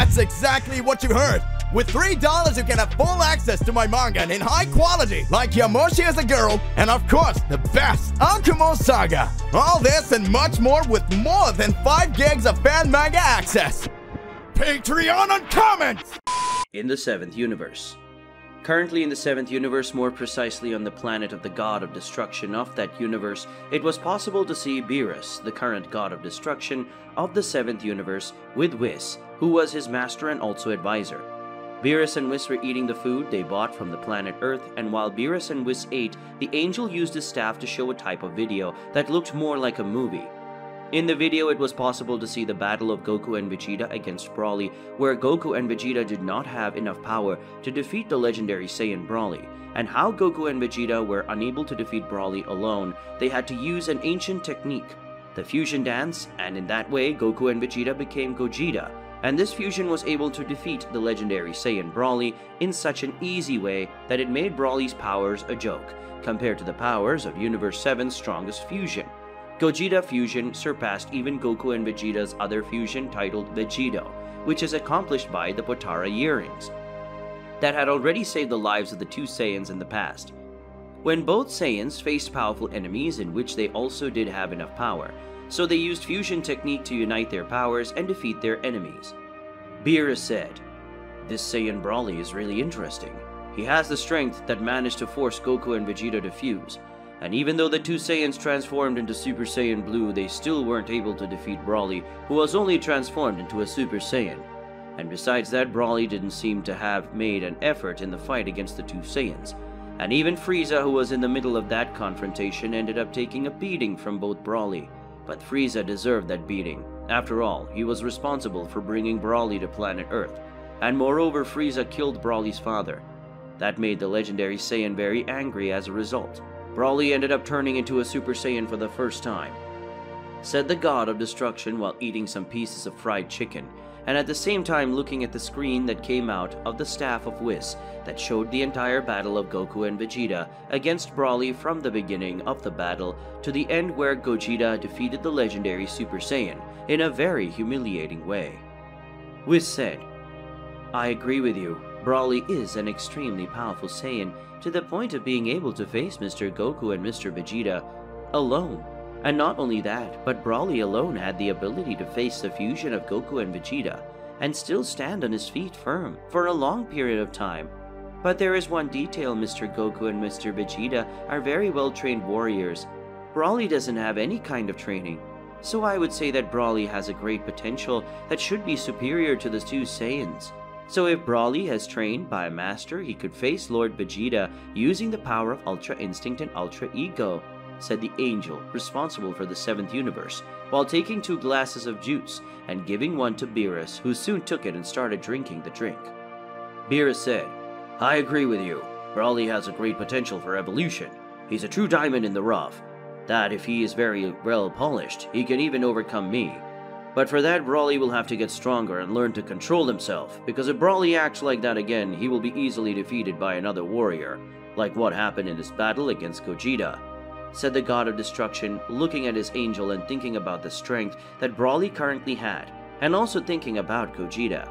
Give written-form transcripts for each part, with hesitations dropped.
That's exactly what you heard. With $3, you can have full access to my manga in high quality, like Yamoshi as a Girl, and of course, the best, Akumo Saga. All this and much more with more than 5 gigs of fan manga access. Patreon and comments! In the 7th universe. Currently in the 7th universe, more precisely on the planet of the god of destruction of that universe, it was possible to see Beerus, the current god of destruction of the 7th universe, with Whis, who was his master and also advisor. Beerus and Whis were eating the food they bought from the planet Earth, and while Beerus and Whis ate, the angel used his staff to show a type of video that looked more like a movie. In the video, it was possible to see the battle of Goku and Vegeta against Broly, where Goku and Vegeta did not have enough power to defeat the legendary Saiyan Broly, and how Goku and Vegeta were unable to defeat Broly alone. They had to use an ancient technique, the fusion dance, and in that way, Goku and Vegeta became Gogeta, and this fusion was able to defeat the legendary Saiyan Broly in such an easy way that it made Broly's powers a joke, compared to the powers of Universe 7's strongest fusion. Gogeta fusion surpassed even Goku and Vegeta's other fusion titled Vegeto, which is accomplished by the Potara earrings, that had already saved the lives of the two Saiyans in the past. When both Saiyans faced powerful enemies in which they also did have enough power, so they used fusion technique to unite their powers and defeat their enemies. Beerus said, "This Saiyan Broly is really interesting. He has the strength that managed to force Goku and Vegeta to fuse. And even though the two Saiyans transformed into Super Saiyan Blue, they still weren't able to defeat Broly, who was only transformed into a Super Saiyan. And besides that, Broly didn't seem to have made an effort in the fight against the two Saiyans. And even Frieza, who was in the middle of that confrontation, ended up taking a beating from both Broly. But Frieza deserved that beating. After all, he was responsible for bringing Broly to planet Earth. And moreover, Frieza killed Broly's father. That made the legendary Saiyan very angry as a result. Broly ended up turning into a Super Saiyan for the first time," said the god of destruction while eating some pieces of fried chicken, and at the same time looking at the screen that came out of the staff of Whis that showed the entire battle of Goku and Vegeta against Broly from the beginning of the battle to the end, where Gogeta defeated the legendary Super Saiyan in a very humiliating way. Whis said, "I agree with you. Broly is an extremely powerful Saiyan, to the point of being able to face Mr. Goku and Mr. Vegeta alone. And not only that, but Broly alone had the ability to face the fusion of Goku and Vegeta, and still stand on his feet firm for a long period of time. But there is one detail: Mr. Goku and Mr. Vegeta are very well-trained warriors. Broly doesn't have any kind of training. So I would say that Broly has a great potential that should be superior to the two Saiyans. So if Broly has trained by a master, he could face Lord Vegeta using the power of Ultra Instinct and Ultra Ego," said the angel responsible for the 7th universe, while taking 2 glasses of juice and giving one to Beerus, who soon took it and started drinking the drink. Beerus said, "I agree with you. Broly has a great potential for evolution. He's a true diamond in the rough. That if he is very well polished, he can even overcome me. But for that, Broly will have to get stronger and learn to control himself, because if Broly acts like that again, he will be easily defeated by another warrior, like what happened in this battle against Gogeta," said the god of destruction, looking at his angel and thinking about the strength that Broly currently had, and also thinking about Gogeta.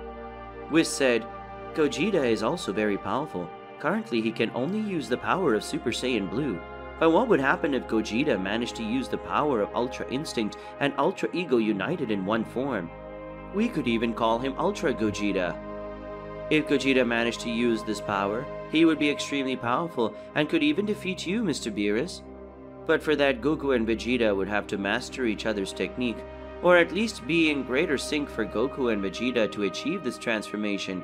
Whis said, "Gogeta is also very powerful. Currently, he can only use the power of Super Saiyan Blue. But what would happen if Gogeta managed to use the power of Ultra Instinct and Ultra Ego united in one form? We could even call him Ultra Gogeta. If Gogeta managed to use this power, he would be extremely powerful and could even defeat you, Mr. Beerus. But for that, Goku and Vegeta would have to master each other's technique, or at least be in greater sync for Goku and Vegeta to achieve this transformation.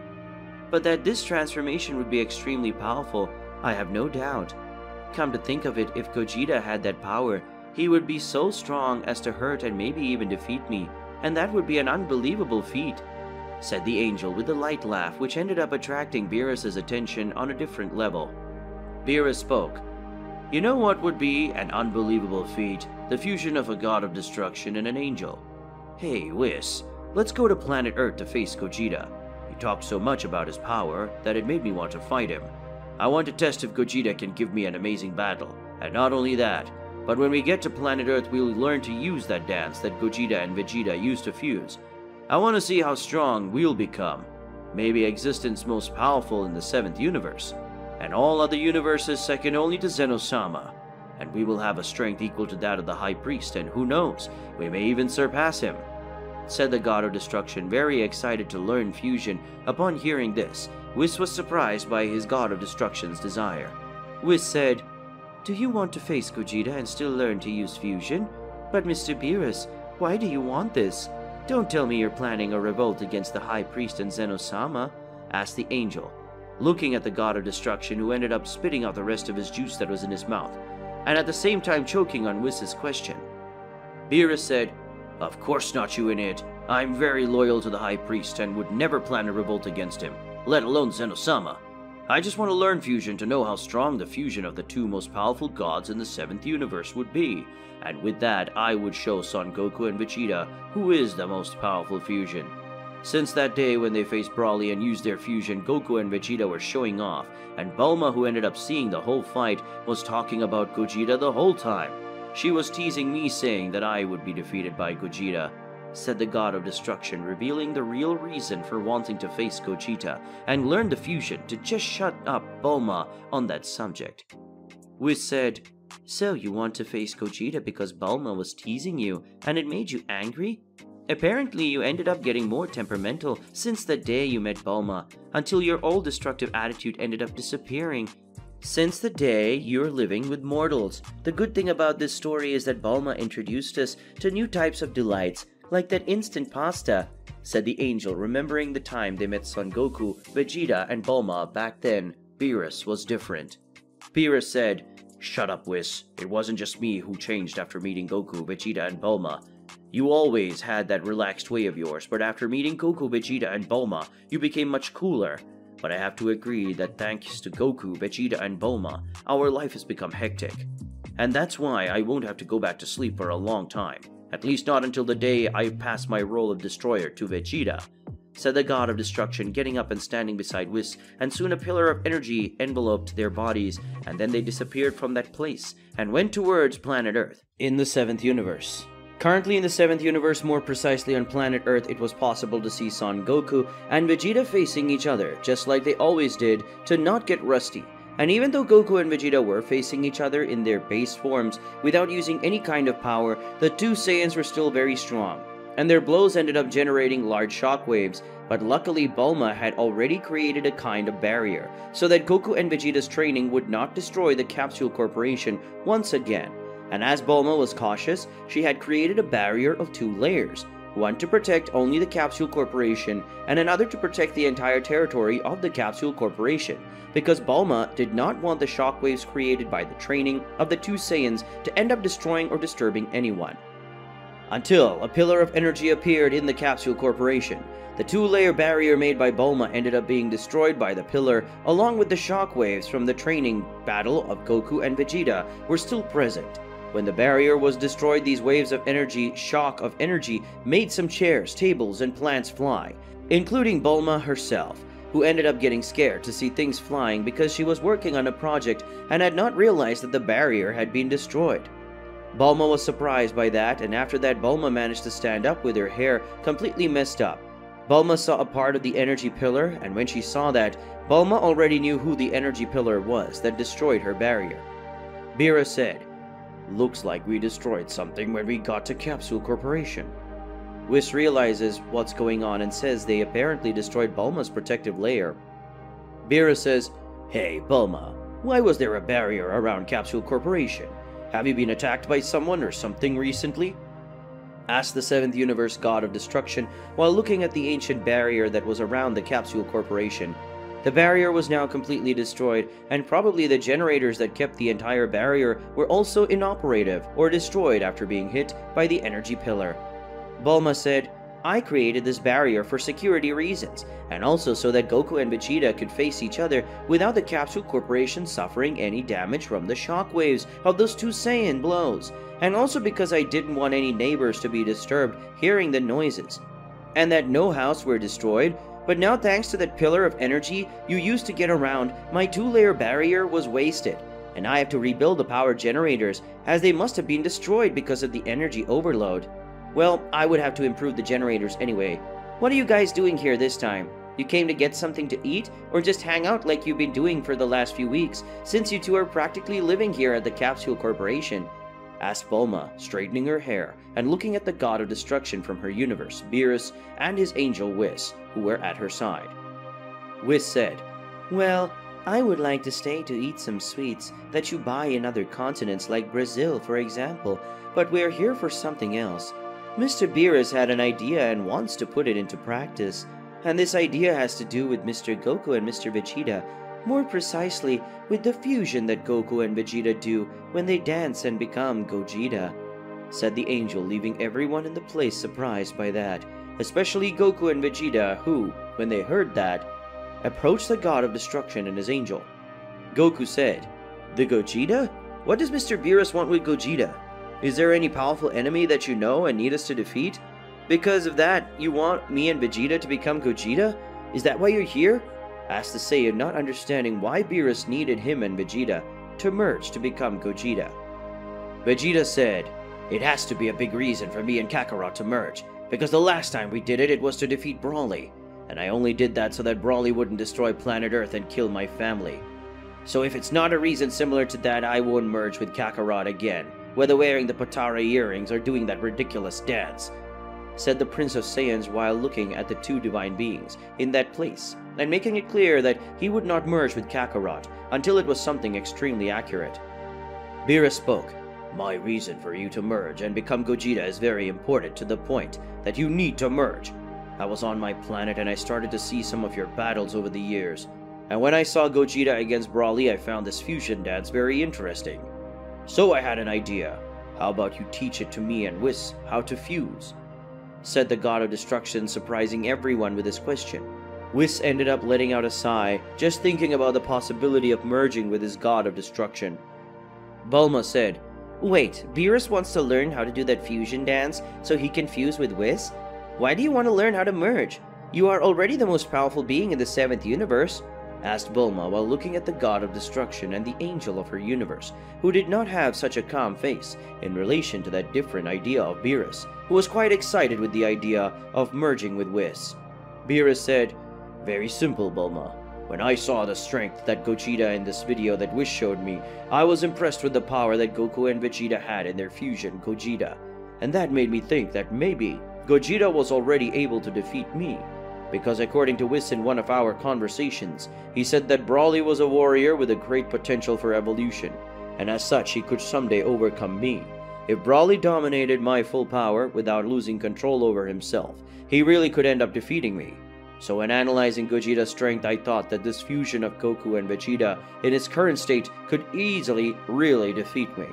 But that this transformation would be extremely powerful, I have no doubt. Come to think of it, if Gogeta had that power, he would be so strong as to hurt and maybe even defeat me, and that would be an unbelievable feat," said the angel with a light laugh, which ended up attracting Beerus's attention on a different level. Beerus spoke, "You know what would be an unbelievable feat? The fusion of a god of destruction and an angel. Hey, Whis, let's go to planet Earth to face Gogeta. He talked so much about his power that it made me want to fight him. I want to test if Gogeta can give me an amazing battle. And not only that, but when we get to planet Earth, we'll learn to use that dance that Gogeta and Vegeta used to fuse. I want to see how strong we'll become. Maybe existence most powerful in the 7th universe, and all other universes second only to Zeno-sama. And we will have a strength equal to that of the High Priest, and who knows, we may even surpass him," said the god of destruction, very excited to learn fusion. Upon hearing this, Whis was surprised by his god of destruction's desire. Whis said, "Do you want to face Gogeta and still learn to use fusion? But Mr. Beerus, why do you want this? Don't tell me you're planning a revolt against the High Priest and Zeno-sama," asked the angel, looking at the god of destruction, who ended up spitting out the rest of his juice that was in his mouth, and at the same time choking on Whis' question. Beerus said, "Of course not, you idiot. I'm very loyal to the High Priest and would never plan a revolt against him, let alone Zeno-sama. I just want to learn fusion to know how strong the fusion of the two most powerful gods in the 7th universe would be, and with that I would show Son Goku and Vegeta who is the most powerful fusion." Since that day when they faced Broly and used their fusion, Goku and Vegeta were showing off, and Bulma, who ended up seeing the whole fight, was talking about Gogeta the whole time. She was teasing me, saying that I would be defeated by Gogeta, said the god of destruction, revealing the real reason for wanting to face Gogeta and learn the fusion to just shut up Bulma on that subject. Whis said, "So you want to face Gogeta because Bulma was teasing you and it made you angry? Apparently you ended up getting more temperamental since the day you met Bulma, until your old destructive attitude ended up disappearing. Since the day you're living with mortals. The good thing about this story is that Bulma introduced us to new types of delights, like that instant pasta," said the angel, remembering the time they met Son Goku, Vegeta, and Bulma. Back then, Beerus was different. Beerus said, "Shut up, Whis. It wasn't just me who changed after meeting Goku, Vegeta, and Bulma. You always had that relaxed way of yours, but after meeting Goku, Vegeta, and Bulma, you became much cooler. But I have to agree that thanks to Goku, Vegeta, and Bulma, our life has become hectic. And that's why I won't have to go back to sleep for a long time. At least not until the day I pass my role of destroyer to Vegeta," said the god of destruction, getting up and standing beside Whis, and soon a pillar of energy enveloped their bodies, and then they disappeared from that place and went towards planet Earth in the 7th universe. Currently in the 7th universe, more precisely on planet Earth, it was possible to see Son Goku and Vegeta facing each other, just like they always did, to not get rusty. And even though Goku and Vegeta were facing each other in their base forms without using any kind of power, the two Saiyans were still very strong, and their blows ended up generating large shockwaves. But luckily Bulma had already created a kind of barrier, so that Goku and Vegeta's training would not destroy the Capsule Corporation once again. And as Bulma was cautious, she had created a barrier of 2 layers, one to protect only the Capsule Corporation and another to protect the entire territory of the Capsule Corporation, because Bulma did not want the shockwaves created by the training of the 2 Saiyans to end up destroying or disturbing anyone. Until a pillar of energy appeared in the Capsule Corporation. The 2-layer barrier made by Bulma ended up being destroyed by the pillar, along with the shockwaves from the training battle of Goku and Vegeta were still present. When the barrier was destroyed, these waves of energy, shock of energy, made some chairs, tables, and plants fly, including Bulma herself, who ended up getting scared to see things flying because she was working on a project and had not realized that the barrier had been destroyed. Bulma was surprised by that, and after that Bulma managed to stand up with her hair completely messed up. Bulma saw a part of the energy pillar, and when she saw that, Bulma already knew who the energy pillar was that destroyed her barrier. Beerus said, "Looks like we destroyed something when we got to Capsule Corporation." Whis realizes what's going on and says they apparently destroyed Bulma's protective layer. Beerus says, "Hey Bulma, why was there a barrier around Capsule Corporation? Have you been attacked by someone or something recently?" asked the 7th universe god of destruction while looking at the ancient barrier that was around the Capsule Corporation. The barrier was now completely destroyed, and probably the generators that kept the entire barrier were also inoperative or destroyed after being hit by the energy pillar. Bulma said, "I created this barrier for security reasons, and also so that Goku and Vegeta could face each other without the Capsule Corporation suffering any damage from the shockwaves of those 2 Saiyan blows, and also because I didn't want any neighbors to be disturbed hearing the noises, and that no house were destroyed. But now thanks to that pillar of energy you used to get around, my 2-layer barrier was wasted, and I have to rebuild the power generators as they must have been destroyed because of the energy overload. Well, I would have to improve the generators anyway, What are you guys doing here this time? You came to get something to eat, or just hang out like you've been doing for the last few weeks, since you two are practically living here at the Capsule Corporation? Asked Bulma, straightening her hair and looking at the god of destruction from her universe, Beerus, and his angel Whis, who were at her side. Whis said, "Well, I would like to stay to eat some sweets that you buy in other continents like Brazil, for example, but we're here for something else. Mr. Beerus had an idea and wants to put it into practice, and this idea has to do with Mr. Goku and Mr. Vegeta, more precisely with the fusion that Goku and Vegeta do when they dance and become Gogeta," said the angel, leaving everyone in the place surprised by that, especially Goku and Vegeta, who, when they heard that, approached the god of destruction and his angel. Goku said, "The Gogeta? What does Mr. Beerus want with Gogeta? Is there any powerful enemy that you know and need us to defeat? Because of that, you want me and Vegeta to become Gogeta? Is that why you're here?" asked the Saiyan, not understanding why Beerus needed him and Vegeta to merge to become Gogeta. Vegeta said, "It has to be a big reason for me and Kakarot to merge, because the last time we did it, it was to defeat Broly, and I only did that so that Broly wouldn't destroy planet Earth and kill my family. So if it's not a reason similar to that, I won't merge with Kakarot again, whether wearing the Potara earrings or doing that ridiculous dance," said the Prince of Saiyans while looking at the two divine beings in that place, and making it clear that he would not merge with Kakarot until it was something extremely accurate. Beerus spoke, "My reason for you to merge and become Gogeta is very important, to the point that you need to merge. I was on my planet and I started to see some of your battles over the years, and when I saw Gogeta against Broly, I found this fusion dance very interesting. So I had an idea. How about you teach it to me and Whis how to fuse?" said the god of destruction, surprising everyone with his question. Whis ended up letting out a sigh, just thinking about the possibility of merging with his god of destruction. Bulma said, "Wait, Beerus wants to learn how to do that fusion dance so he can fuse with Whis? Why do you want to learn how to merge? You are already the most powerful being in the 7th universe," asked Bulma while looking at the god of destruction and the angel of her universe, who did not have such a calm face in relation to that different idea of Beerus, who was quite excited with the idea of merging with Whis. Beerus said, "Very simple, Bulma. When I saw the strength that Gogeta in this video that Whis showed me, I was impressed with the power that Goku and Vegeta had in their fusion Gogeta, and that made me think that maybe Gogeta was already able to defeat me. Because according to Whis in one of our conversations, he said that Broly was a warrior with a great potential for evolution, and as such he could someday overcome me. If Broly dominated my full power without losing control over himself, he really could end up defeating me. So when analyzing Gogeta's strength, I thought that this fusion of Goku and Vegeta in its current state could easily really defeat me.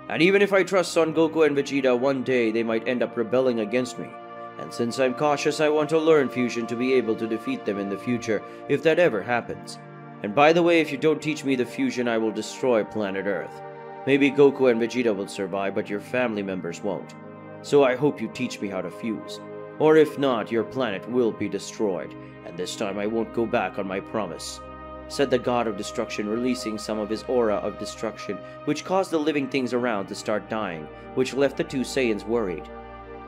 And even if I trust Son Goku and Vegeta, one day they might end up rebelling against me. And since I'm cautious, I want to learn fusion to be able to defeat them in the future, if that ever happens. And by the way, if you don't teach me the fusion, I will destroy planet Earth. Maybe Goku and Vegeta will survive, but your family members won't. So I hope you teach me how to fuse. Or if not, your planet will be destroyed, and this time I won't go back on my promise," said the god of destruction, releasing some of his aura of destruction, which caused the living things around to start dying, which left the two Saiyans worried.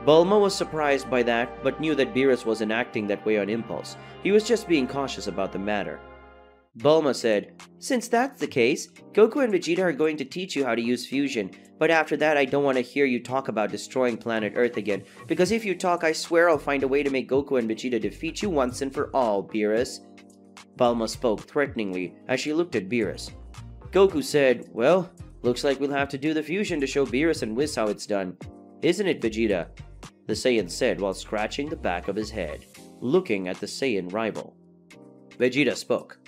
Bulma was surprised by that, but knew that Beerus wasn't acting that way on impulse. He was just being cautious about the matter. Bulma said, "Since that's the case, Goku and Vegeta are going to teach you how to use fusion, but after that I don't want to hear you talk about destroying planet Earth again, because if you talk, I swear I'll find a way to make Goku and Vegeta defeat you once and for all, Beerus." Bulma spoke threateningly as she looked at Beerus. Goku said, "Well, looks like we'll have to do the fusion to show Beerus and Whis how it's done. Isn't it, Vegeta?" the Saiyan said while scratching the back of his head, looking at the Saiyan rival. Vegeta spoke.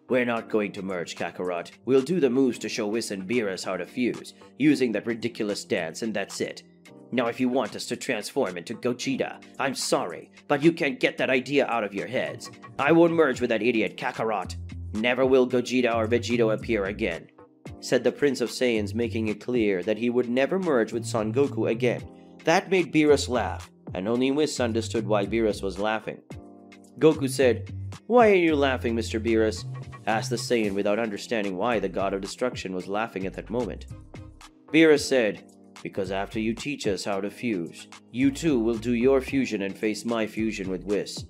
"We're not going to merge, Kakarot. We'll do the moves to show Whis and Beerus how to fuse, using that ridiculous dance, and that's it. Now if you want us to transform into Gogeta, I'm sorry, but you can't get that idea out of your heads. I won't merge with that idiot Kakarot. Never will Gogeta or Vegeta appear again," said the Prince of Saiyans, making it clear that he would never merge with Son Goku again. That made Beerus laugh, and only Whis understood why Beerus was laughing. Goku said, "Why are you laughing, Mr. Beerus?" asked the Saiyan without understanding why the god of destruction was laughing at that moment. Beerus said, because after you teach us how to fuse, you too will do your fusion and face my fusion with Whis.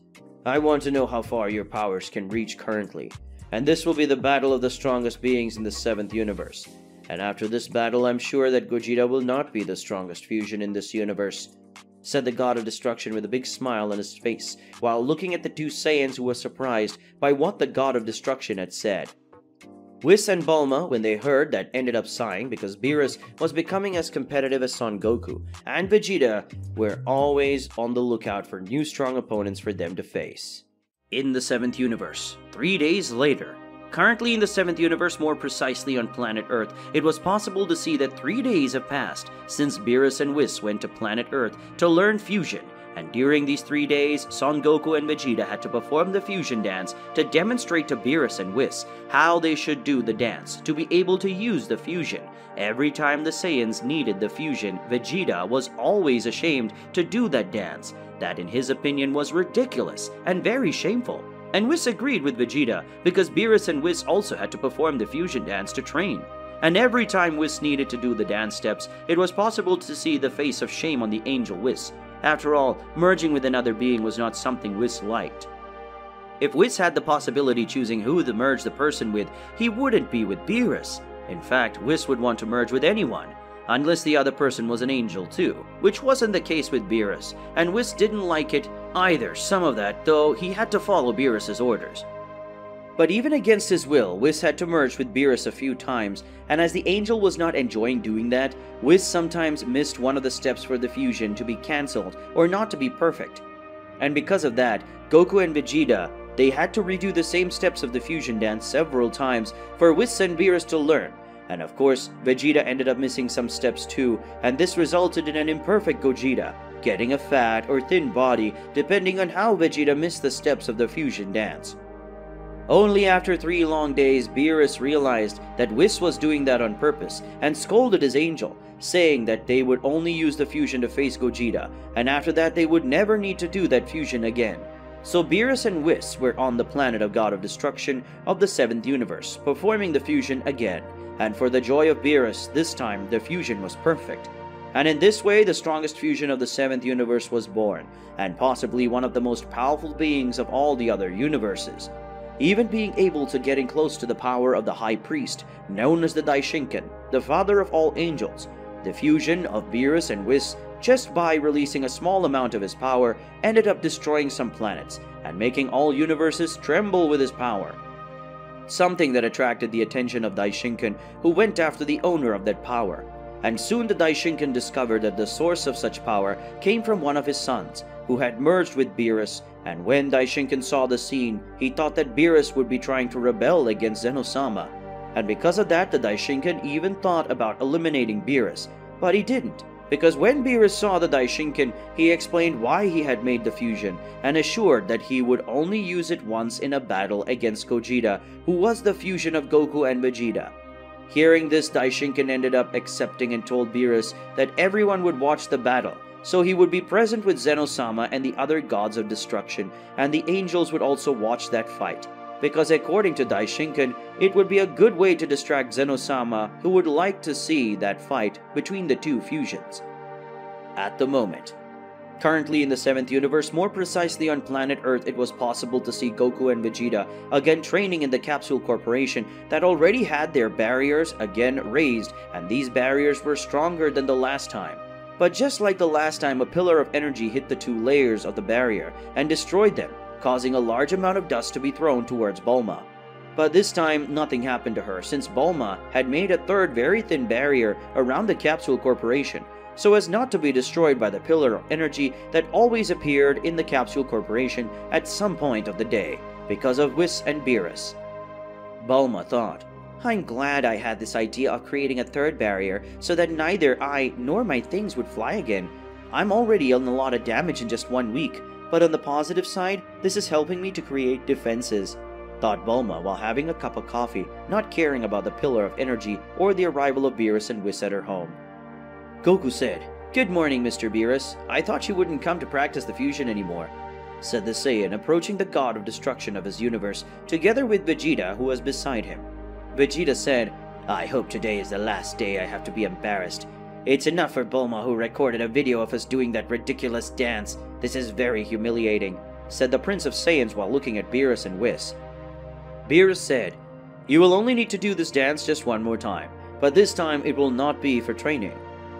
I want to know how far your powers can reach currently, and this will be the battle of the strongest beings in the 7th universe. And after this battle, I'm sure that Gogeta will not be the strongest fusion in this universe," said the God of Destruction with a big smile on his face, while looking at the two Saiyans who were surprised by what the God of Destruction had said. Whis and Bulma, when they heard that, ended up sighing because Beerus was becoming as competitive as Son Goku, and Vegeta were always on the lookout for new strong opponents for them to face. In the 7th universe, 3 days later. Currently in the 7th universe, more precisely on planet Earth, it was possible to see that 3 days have passed since Beerus and Whis went to planet Earth to learn fusion, and during these 3 days, Son Goku and Vegeta had to perform the fusion dance to demonstrate to Beerus and Whis how they should do the dance to be able to use the fusion. Every time the Saiyans needed the fusion, Vegeta was always ashamed to do that dance. That in his opinion was ridiculous and very shameful. And Whis agreed with Vegeta because Beerus and Whis also had to perform the fusion dance to train. And every time Whis needed to do the dance steps, it was possible to see the face of shame on the angel Whis. After all, merging with another being was not something Whis liked. If Whis had the possibility choosing who to merge the person with, he wouldn't be with Beerus. In fact, Whis would want to merge with anyone, unless the other person was an angel too, which wasn't the case with Beerus, and Whis didn't like it either, some of that, though he had to follow Beerus's orders. But even against his will, Whis had to merge with Beerus a few times, and as the angel was not enjoying doing that, Whis sometimes missed one of the steps for the fusion to be cancelled or not to be perfect. And because of that, Goku and Vegeta, they had to redo the same steps of the fusion dance several times for Whis and Beerus to learn. And of course, Vegeta ended up missing some steps too, and this resulted in an imperfect Gogeta, getting a fat or thin body depending on how Vegeta missed the steps of the fusion dance. Only after 3 long days, Beerus realized that Whis was doing that on purpose and scolded his angel, saying that they would only use the fusion to face Gogeta, and after that they would never need to do that fusion again. So Beerus and Whis were on the planet of God of Destruction of the 7th universe, performing the fusion again, and for the joy of Beerus, this time the fusion was perfect. And in this way, the strongest fusion of the 7th universe was born, and possibly one of the most powerful beings of all the other universes, even being able to getting close to the power of the High Priest, known as the Daishinkan, the father of all angels. The fusion of Beerus and Whis, just by releasing a small amount of his power, ended up destroying some planets, and making all universes tremble with his power. Something that attracted the attention of Daishinkan, who went after the owner of that power. And soon the Daishinkan discovered that the source of such power came from one of his sons, who had merged with Beerus, and when Daishinkan saw the scene, he thought that Beerus would be trying to rebel against Zenosama. And because of that, the Daishinkan even thought about eliminating Beerus, but he didn't, because when Beerus saw the Daishinkan, he explained why he had made the fusion, and assured that he would only use it once in a battle against Gogeta, who was the fusion of Goku and Vegeta. Hearing this, Daishinkan ended up accepting and told Beerus that everyone would watch the battle, so he would be present with Zenosama and the other gods of destruction, and the angels would also watch that fight, because according to Daishinkan, it would be a good way to distract Zenosama, who would like to see that fight between the two fusions. At the moment, currently in the 7th universe, more precisely on planet Earth, it was possible to see Goku and Vegeta again training in the Capsule Corporation that already had their barriers again raised, and these barriers were stronger than the last time. But just like the last time, a pillar of energy hit the 2 layers of the barrier and destroyed them, causing a large amount of dust to be thrown towards Bulma. But this time, nothing happened to her, since Bulma had made a 3rd very thin barrier around the Capsule Corporation, so as not to be destroyed by the pillar of energy that always appeared in the Capsule Corporation at some point of the day, because of Whis and Beerus. Bulma thought, "I'm glad I had this idea of creating a 3rd barrier so that neither I nor my things would fly again. I'm already on a lot of damage in just 1 week, but on the positive side, this is helping me to create defenses," thought Bulma while having a cup of coffee, not caring about the pillar of energy or the arrival of Beerus and Whis at her home. Goku said, "Good morning, Mr. Beerus. I thought you wouldn't come to practice the fusion anymore," said the Saiyan, approaching the god of destruction of his universe, together with Vegeta, who was beside him. Vegeta said, "I hope today is the last day I have to be embarrassed. "It's enough for Bulma, who recorded a video of us doing that ridiculous dance. This is very humiliating," said the Prince of Saiyans while looking at Beerus and Whis. Beerus said, "You will only need to do this dance just one more time, but this time it will not be for training.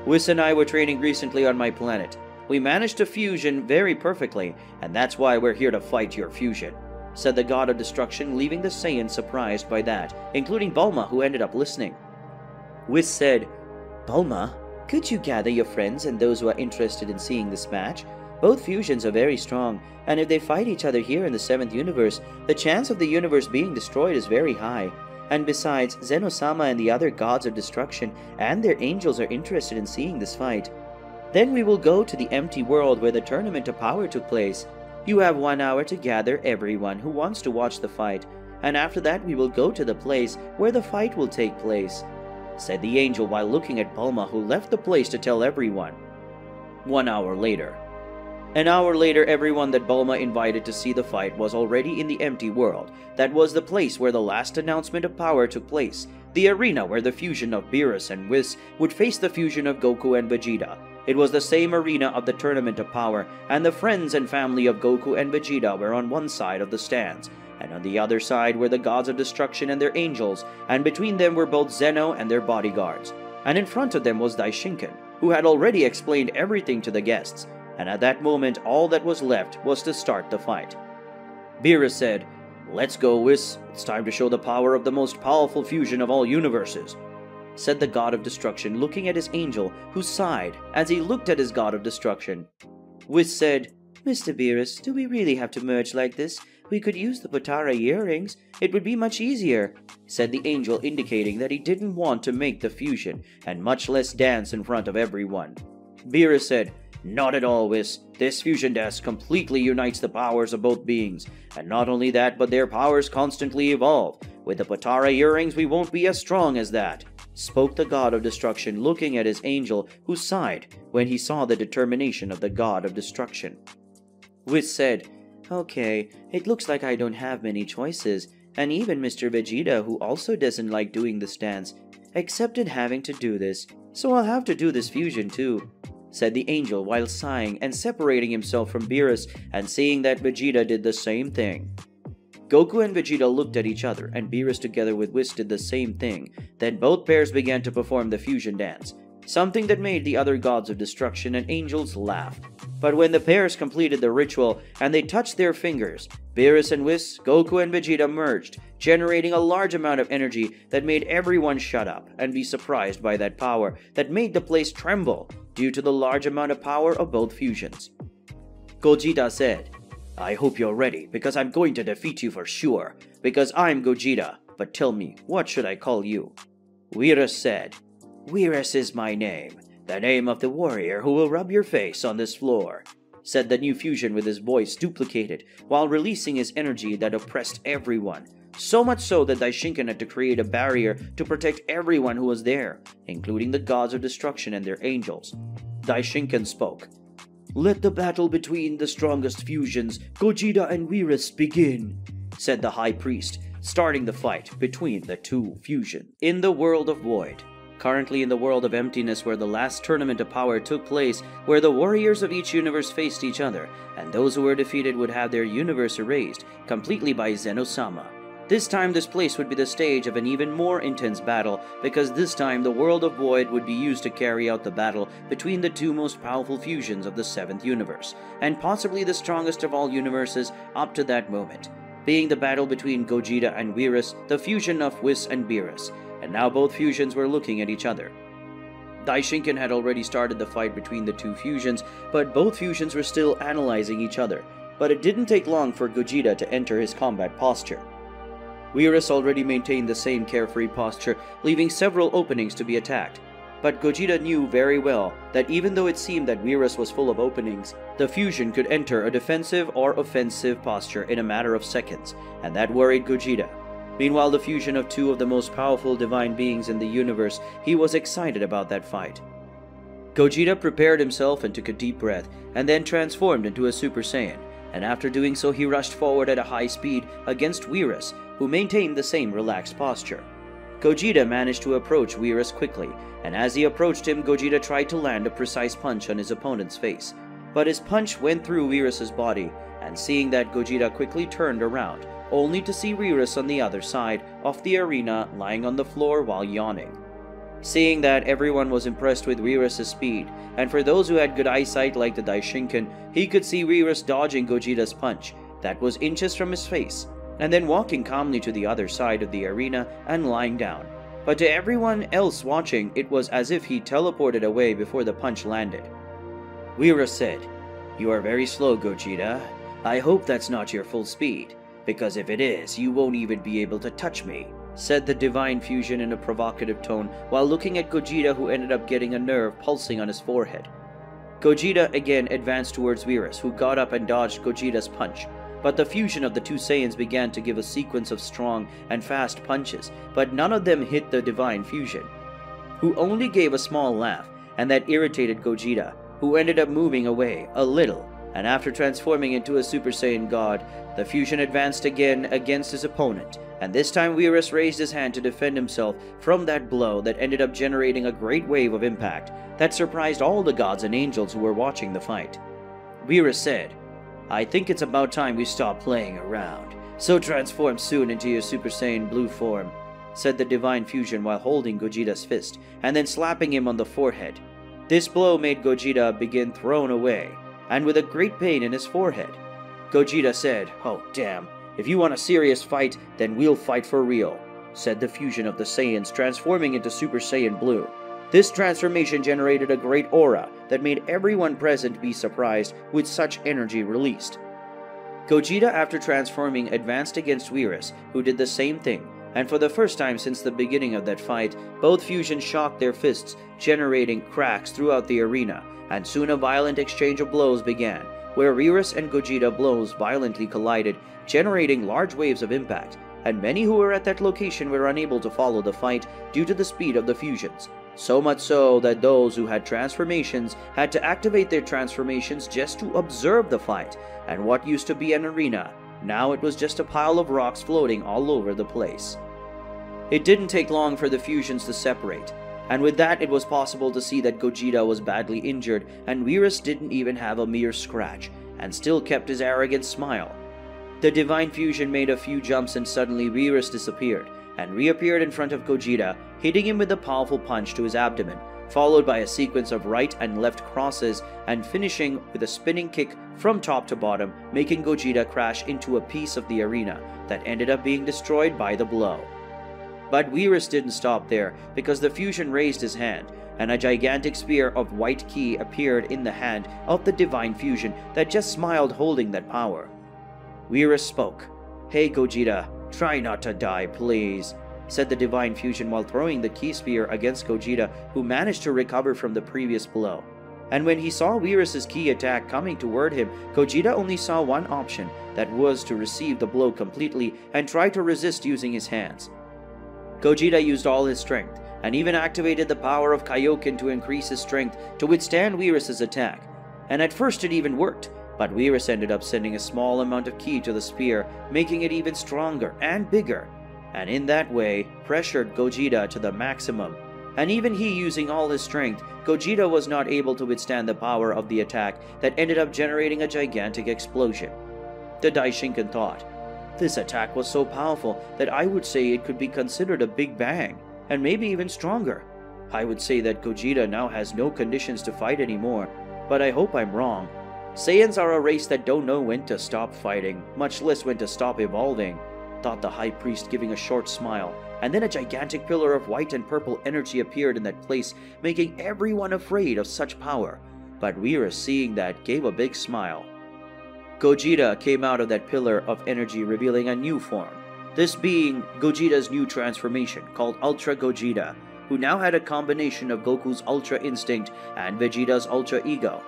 Whis and I were training recently on my planet. We managed to fusion very perfectly, and that's why we're here to fight your fusion," said the God of Destruction, leaving the Saiyans surprised by that, including Bulma, who ended up listening. Whis said, "Bulma, could you gather your friends and those who are interested in seeing this match? Both fusions are very strong, and if they fight each other here in the 7th universe, the chance of the universe being destroyed is very high. And besides, Zeno-sama and the other gods of destruction and their angels are interested in seeing this fight. Then we will go to the empty world where the tournament of power took place. You have 1 hour to gather everyone who wants to watch the fight, and after that we will go to the place where the fight will take place," said the angel while looking at Bulma, who left the place to tell everyone. 1 hour later. An hour later, everyone that Bulma invited to see the fight was already in the empty world. That was the place where the last announcement of power took place, the arena where the fusion of Beerus and Whis would face the fusion of Goku and Vegeta. It was the same arena of the Tournament of Power, and the friends and family of Goku and Vegeta were on one side of the stands, and on the other side were the gods of destruction and their angels, and between them were both Zeno and their bodyguards. And in front of them was Daishinkan, who had already explained everything to the guests, and at that moment all that was left was to start the fight. Beerus said, "Let's go, Whis. It's time to show the power of the most powerful fusion of all universes," said the God of Destruction, looking at his angel, who sighed as he looked at his God of Destruction. Whis said, "Mr. Beerus, do we really have to merge like this? We could use the Potara earrings. It would be much easier," said the angel, indicating that he didn't want to make the fusion, and much less dance in front of everyone. Beerus said, "Not at all, Whis. This fusion dance completely unites the powers of both beings. And not only that, but their powers constantly evolve. With the Potara earrings, we won't be as strong as that," spoke the God of Destruction, looking at his angel, who sighed when he saw the determination of the God of Destruction. Whis said, "Okay, it looks like I don't have many choices, and even Mr. Vegeta, who also doesn't like doing this dance, accepted having to do this, so I'll have to do this fusion too," said the angel while sighing and separating himself from Beerus and seeing that Vegeta did the same thing. Goku and Vegeta looked at each other, and Beerus together with Whis did the same thing. Then both pairs began to perform the fusion dance, something that made the other gods of destruction and angels laugh. But when the pairs completed the ritual and they touched their fingers, Beerus and Whis, Goku and Vegeta merged, generating a large amount of energy that made everyone shut up and be surprised by that power that made the place tremble due to the large amount of power of both fusions. Gogeta said, "I hope you're ready, because I'm going to defeat you for sure, because I'm Gogeta, but tell me, what should I call you?" Beerus said, "Beerus is my name, the name of the warrior who will rub your face on this floor," said the new fusion with his voice duplicated while releasing his energy that oppressed everyone. So much so that Daishinkan had to create a barrier to protect everyone who was there, including the gods of destruction and their angels. Daishinkan spoke. "Let the battle between the strongest fusions, Gogeta and Beerus, begin," said the High Priest, starting the fight between the two fusions. In the world of Void. Currently in the world of emptiness, where the last tournament of power took place, where the warriors of each universe faced each other, and those who were defeated would have their universe erased completely by Zeno-sama. This time this place would be the stage of an even more intense battle, because this time the world of Void would be used to carry out the battle between the two most powerful fusions of the 7th universe, and possibly the strongest of all universes up to that moment, being the battle between Gogeta and Beerus, the fusion of Whis and Beerus, and now both fusions were looking at each other. Daishinkan had already started the fight between the two fusions, but both fusions were still analyzing each other, but it didn't take long for Gogeta to enter his combat posture. Beerus already maintained the same carefree posture, leaving several openings to be attacked. But Gogeta knew very well that even though it seemed that Beerus was full of openings, the fusion could enter a defensive or offensive posture in a matter of seconds, and that worried Gogeta. Meanwhile, the fusion of two of the most powerful divine beings in the universe, he was excited about that fight. Gogeta prepared himself and took a deep breath, and then transformed into a Super Saiyan, and after doing so he rushed forward at a high speed against Beerus, who maintained the same relaxed posture. Gogeta managed to approach Beerus quickly, and as he approached him, Gogeta tried to land a precise punch on his opponent's face. But his punch went through Beerus's body, and seeing that, Gogeta quickly turned around, only to see Beerus on the other side of the arena lying on the floor while yawning. Seeing that, everyone was impressed with Beerus's speed, and for those who had good eyesight like the Daishinkan, he could see Beerus dodging Gogeta's punch that was inches from his face, and then walking calmly to the other side of the arena and lying down. But to everyone else watching, it was as if he teleported away before the punch landed. Beerus said, "You are very slow, Gogeta. I hope that's not your full speed, because if it is, you won't even be able to touch me," said the Divine Fusion in a provocative tone while looking at Gogeta, who ended up getting a nerve pulsing on his forehead. Gogeta again advanced towards Beerus, who got up and dodged Gogeta's punch. But the fusion of the two Saiyans began to give a sequence of strong and fast punches, but none of them hit the Divine Fusion, who only gave a small laugh, and that irritated Gogeta, who ended up moving away a little, and after transforming into a Super Saiyan God, the fusion advanced again against his opponent, and this time Beerus raised his hand to defend himself from that blow that ended up generating a great wave of impact that surprised all the gods and angels who were watching the fight. Beerus said, "I think it's about time we stop playing around, so transform soon into your Super Saiyan blue form," said the Divine Fusion while holding Gogeta's fist, and then slapping him on the forehead. This blow made Gogeta begin thrown away, and with a great pain in his forehead. Gogeta said, "Oh damn, if you want a serious fight, then we'll fight for real," said the fusion of the Saiyans, transforming into Super Saiyan Blue. This transformation generated a great aura that made everyone present be surprised with such energy released. Gogeta, after transforming, advanced against Beerus, who did the same thing, and for the first time since the beginning of that fight, both fusions shocked their fists, generating cracks throughout the arena, and soon a violent exchange of blows began, where Beerus and Gogeta blows violently collided, generating large waves of impact, and many who were at that location were unable to follow the fight due to the speed of the fusions. So much so that those who had transformations had to activate their transformations just to observe the fight, and what used to be an arena, now it was just a pile of rocks floating all over the place. It didn't take long for the fusions to separate, and with that it was possible to see that Gogeta was badly injured, and Beerus didn't even have a mere scratch, and still kept his arrogant smile. The Divine Fusion made a few jumps and suddenly Beerus disappeared, and reappeared in front of Gogeta, hitting him with a powerful punch to his abdomen, followed by a sequence of right and left crosses, and finishing with a spinning kick from top to bottom, making Gogeta crash into a piece of the arena that ended up being destroyed by the blow. But Beerus didn't stop there, because the fusion raised his hand, and a gigantic spear of white ki appeared in the hand of the Divine Fusion that just smiled, holding that power. Beerus spoke. "Hey Gogeta, try not to die, please," said the Divine Fusion while throwing the ki spear against Gogeta, who managed to recover from the previous blow. And when he saw Beerus's ki attack coming toward him, Gogeta only saw one option, that was to receive the blow completely and try to resist using his hands. Gogeta used all his strength, and even activated the power of Kaioken to increase his strength to withstand Beerus's attack. And at first it even worked, but Beerus ended up sending a small amount of ki to the spear, making it even stronger and bigger, and in that way pressured Gogeta to the maximum. And even he using all his strength, Gogeta was not able to withstand the power of the attack that ended up generating a gigantic explosion. The Daishinkan thought, "This attack was so powerful that I would say it could be considered a Big Bang, and maybe even stronger. I would say that Gogeta now has no conditions to fight anymore, but I hope I'm wrong. Saiyans are a race that don't know when to stop fighting, much less when to stop evolving," thought the High Priest, giving a short smile, and then a gigantic pillar of white and purple energy appeared in that place, making everyone afraid of such power. But Beerus, seeing that, gave a big smile. Gogeta came out of that pillar of energy, revealing a new form, this being Gogeta's new transformation, called Ultra Gogeta, who now had a combination of Goku's Ultra Instinct and Vegeta's Ultra Ego.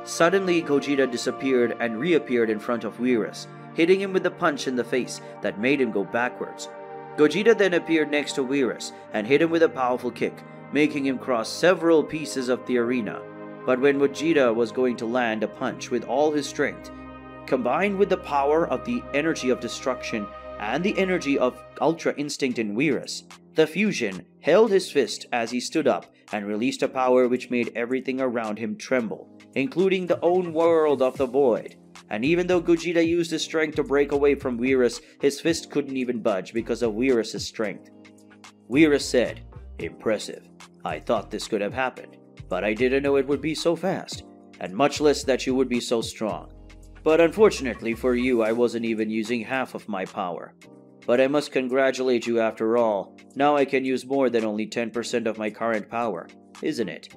Suddenly, Gogeta disappeared and reappeared in front of Beerus, hitting him with a punch in the face that made him go backwards. Gogeta then appeared next to Beerus and hit him with a powerful kick, making him cross several pieces of the arena. But when Gogeta was going to land a punch with all his strength, combined with the power of the energy of destruction and the energy of Ultra Instinct in Beerus, The fusion held his fist as he stood up and released a power which made everything around him tremble, including the own world of the void. And even though Gogeta used his strength to break away from Beerus, his fist couldn't even budge because of Beerus' strength. Beerus said, "Impressive. I thought this could have happened, but I didn't know it would be so fast, and much less that you would be so strong. But unfortunately for you, I wasn't even using half of my power. But I must congratulate you after all. Now I can use more than only 10% of my current power, isn't it?"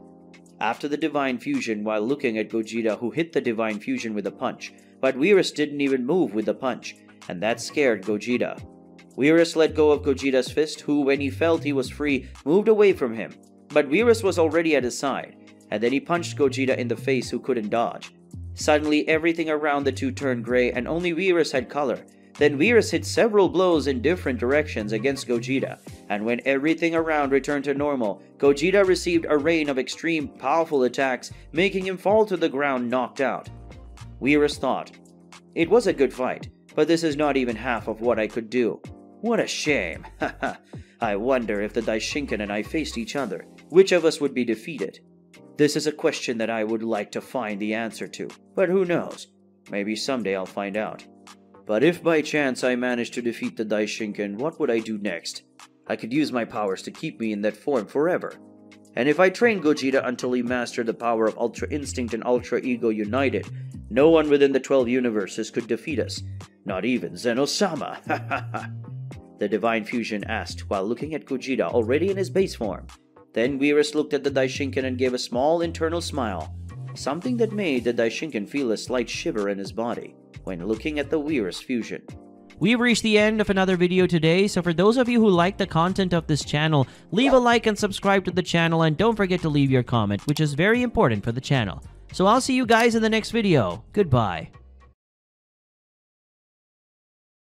After the Divine Fusion, while looking at Gogeta, who hit the Divine Fusion with a punch, but Beerus didn't even move with the punch, and that scared Gogeta. Beerus let go of Gogeta's fist, who, when he felt he was free, moved away from him. But Beerus was already at his side, and then he punched Gogeta in the face, who couldn't dodge. Suddenly, everything around the two turned gray, and only Beerus had color. Then Beerus hit several blows in different directions against Gogeta, and when everything around returned to normal, Gogeta received a rain of extreme, powerful attacks, making him fall to the ground knocked out. Beerus thought, "It was a good fight, but this is not even half of what I could do. What a shame. Haha. I wonder if the Daishinkan and I faced each other, which of us would be defeated? This is a question that I would like to find the answer to, but who knows? Maybe someday I'll find out. But if by chance I managed to defeat the Daishinkan, what would I do next? I could use my powers to keep me in that form forever. And if I train Gogeta until he mastered the power of Ultra Instinct and Ultra Ego united, no one within the 12 universes could defeat us. Not even Zeno-sama. The Divine Fusion asked while looking at Gogeta already in his base form. Then Beerus looked at the Daishinkan and gave a small internal smile, something that made the Daishinkan feel a slight shiver in his body when looking at the Beerus fusion. We've reached the end of another video today, so for those of you who like the content of this channel, leave a like and subscribe to the channel, and don't forget to leave your comment, which is very important for the channel. So I'll see you guys in the next video. Goodbye.